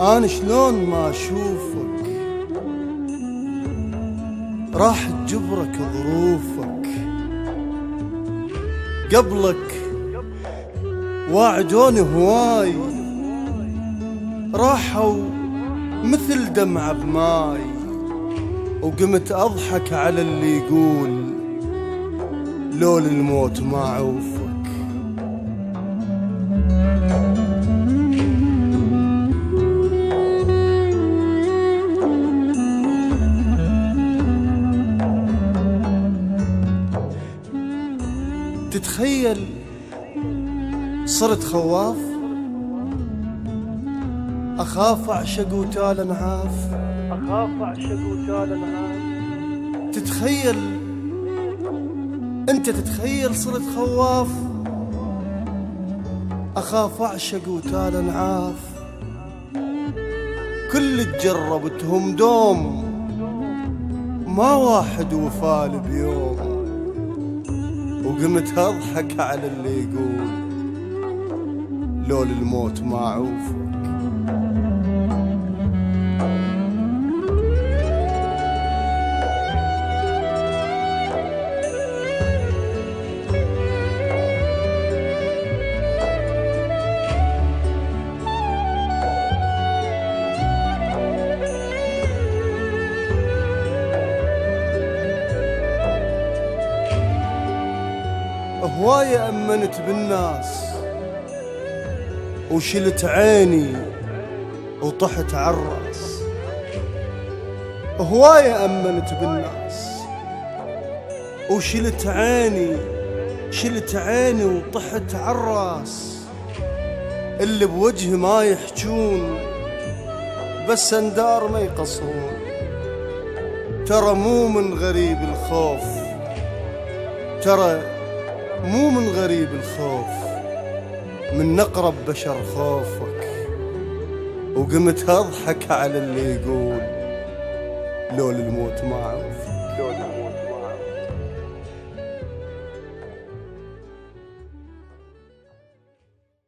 أنا شلون ما أشوفك راح تجبرك ظروفك. قبلك واعدوني هواي راحوا مثل دمعة بماي، وقمت أضحك على اللي يقول لول الموت ما عوفك. تتخيل صرت خواف، أخاف أعشق وتال أنعاف، أخاف أعشق وتال أنعاف. تتخيل أنت تتخيل صرت خواف، أخاف أعشق وتال أنعاف. كل تجربتهم دوم ما واحد وفال بيوم، وقمت أضحك على اللي يقول لول الموت ما عوفك. هواية أمنت بالناس وشلت عيني وطحت عالراس. هواية أمنت بالناس وشلت عيني، شلت عيني وطحت عالراس. اللي بوجه ما يحجون بس اندار ما يقصرون. ترى مو من غريب الخوف، ترى مو من غريب الخوف، من أقرب بشر خوفك. وقمت أضحك على اللي يقول لول الموت ما عوفك.